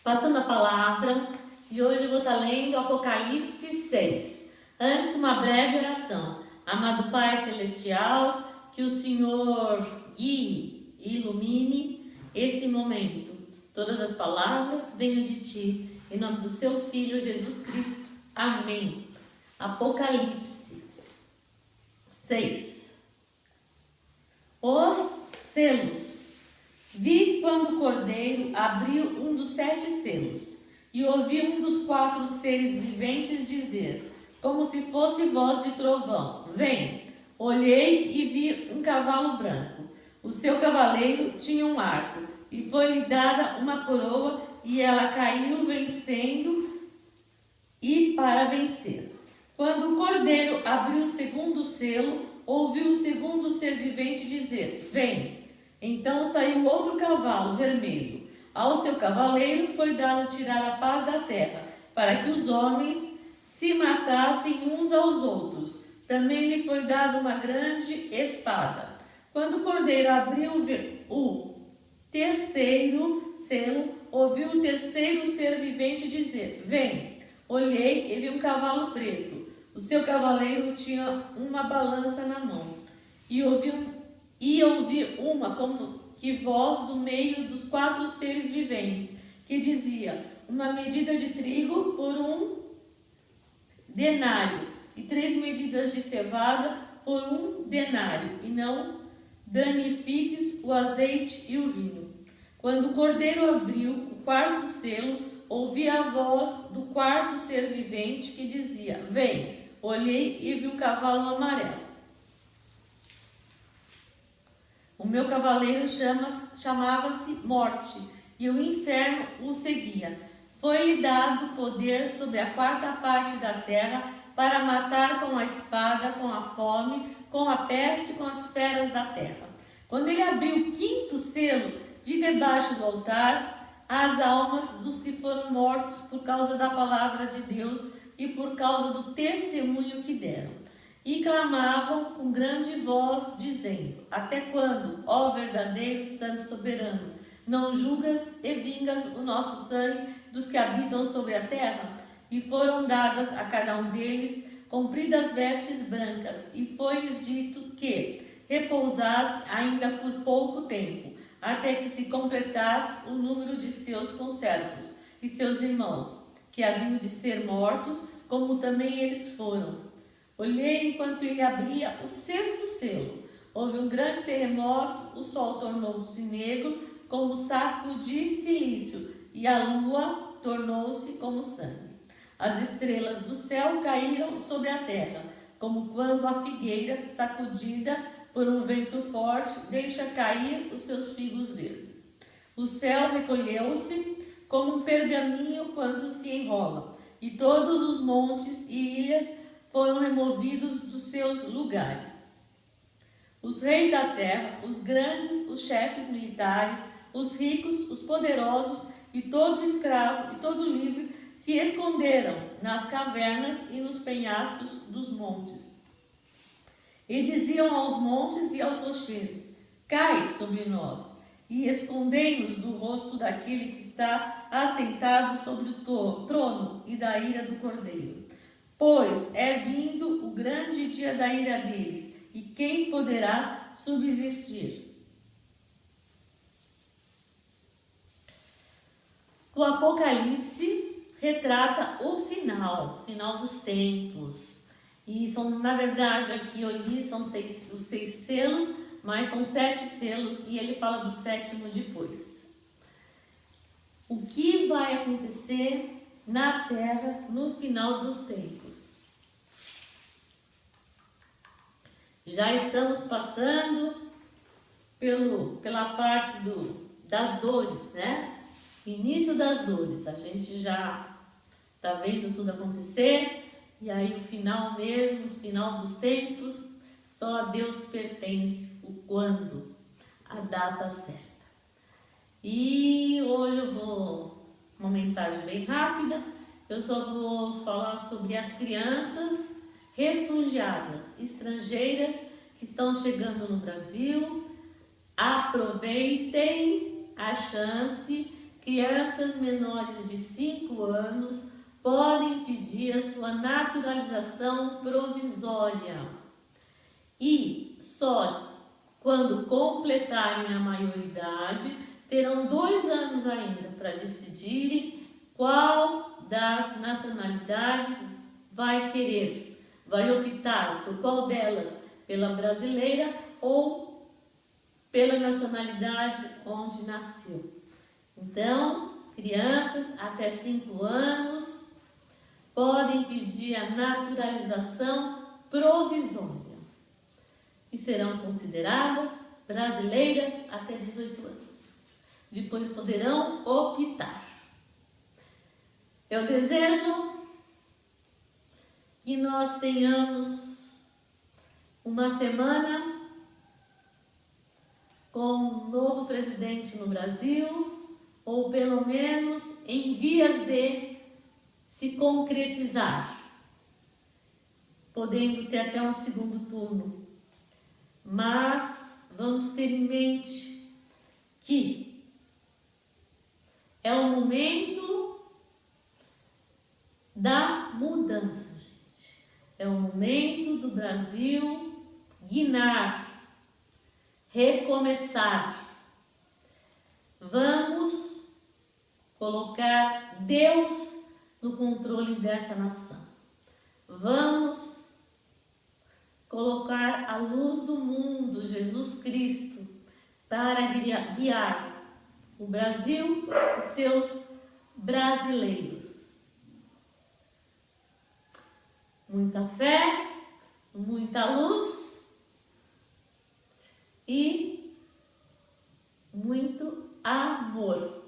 Passando a palavra, e hoje eu vou estar lendo Apocalipse 6. Antes, uma breve oração. Amado Pai Celestial, que o Senhor guie e ilumine esse momento. Todas as palavras venham de Ti, em nome do Seu Filho Jesus Cristo. Amém. Apocalipse 6. Os selos. Vi quando o Cordeiro abriu um dos 7 selos, e ouvi um dos 4 seres viventes dizer, como se fosse voz de trovão: Vem! Olhei e vi um cavalo branco. O seu cavaleiro tinha um arco, e foi-lhe dada uma coroa, e ela caiu vencendo e para vencer. Quando o Cordeiro abriu o segundo selo, ouvi o segundo ser vivente dizer: Vem! Então saiu outro cavalo vermelho. Ao seu cavaleiro foi dado tirar a paz da terra, para que os homens se matassem uns aos outros. Também lhe foi dada uma grande espada. Quando o Cordeiro abriu o terceiro selo, ouvi o terceiro ser vivente dizer: Vem! Olhei e vi um cavalo preto. O seu cavaleiro tinha uma balança na mão. E ouvi uma como que voz do meio dos 4 seres viventes, que dizia: uma medida de trigo por 1 denário, e 3 medidas de cevada por 1 denário, e não danifiques o azeite e o vinho. Quando o Cordeiro abriu o 4º selo, ouvi a voz do 4º ser vivente que dizia: Vem! Olhei e vi um cavalo amarelo. O meu cavaleiro chamava-se Morte, e o inferno o seguia. Foi-lhe dado poder sobre a 4ª parte da terra para matar com a espada, com a fome, com a peste, com as feras da terra. Quando ele abriu o 5º selo, vi debaixo do altar as almas dos que foram mortos por causa da palavra de Deus e por causa do testemunho que deram. E clamavam com grande voz, dizendo: Até quando, ó verdadeiro e santo soberano, não julgas e vingas o nosso sangue dos que habitam sobre a terra? E foram dadas a cada um deles compridas vestes brancas, e foi-lhes dito que repousasse ainda por pouco tempo, até que se completasse o número de seus conservos e seus irmãos, que haviam de ser mortos, como também eles foram. Olhei enquanto ele abria o 6º selo. Houve um grande terremoto, o sol tornou-se negro como saco de silício, e a lua tornou-se como sangue. As estrelas do céu caíram sobre a terra, como quando a figueira, sacudida por um vento forte, deixa cair os seus figos verdes. O céu recolheu-se como um pergaminho quando se enrola, e todos os montes e ilhas foram removidos dos seus lugares. Os reis da terra, os grandes, os chefes militares, os ricos, os poderosos e todo escravo e todo livre se esconderam nas cavernas e nos penhascos dos montes. E diziam aos montes e aos rochedos: Cai sobre nós e escondei-nos do rosto daquele que está assentado sobre o trono e da ira do Cordeiro. Pois é vindo o grande dia da ira deles, e quem poderá subsistir? O Apocalipse retrata o final dos tempos. E são, na verdade, aqui eu li, são os 6 selos, mas são 7 selos, e ele fala do 7º depois. O que vai acontecer na terra no final dos tempos? Já estamos passando pela parte das dores, né? Início das dores. A gente já está vendo tudo acontecer, e aí o final mesmo, o final dos tempos, só a Deus pertence o quando, a data certa. E hoje eu vou uma mensagem bem rápida. Eu só vou falar sobre as crianças refugiadas estrangeiras que estão chegando no Brasil. Aproveitem a chance crianças menores de 5 anos podem pedir a sua naturalização provisória e só quando completarem a maioridade terão 2 anos ainda para decidirem qual das nacionalidades vai querer, vai optar por qual delas, pela brasileira ou pela nacionalidade onde nasceu. Então, crianças até 5 anos podem pedir a naturalização provisória e serão consideradas brasileiras até 18 anos. Depois poderão optar. Eu desejo que nós tenhamos uma semana com um novo presidente no Brasil, ou pelo menos em vias de se concretizar, podendo ter até um segundo turno. Mas vamos ter em mente que é o momento da mudança, gente. É o momento do Brasil guinar, recomeçar. Vamos colocar Deus no controle dessa nação. Vamos colocar a luz do mundo, Jesus Cristo, para guiar o Brasil e seus brasileiros. Muita fé, muita luz e muito amor,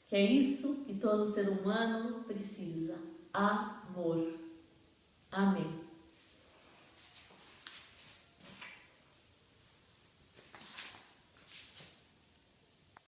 que é isso que todo ser humano precisa. Amor. Amém.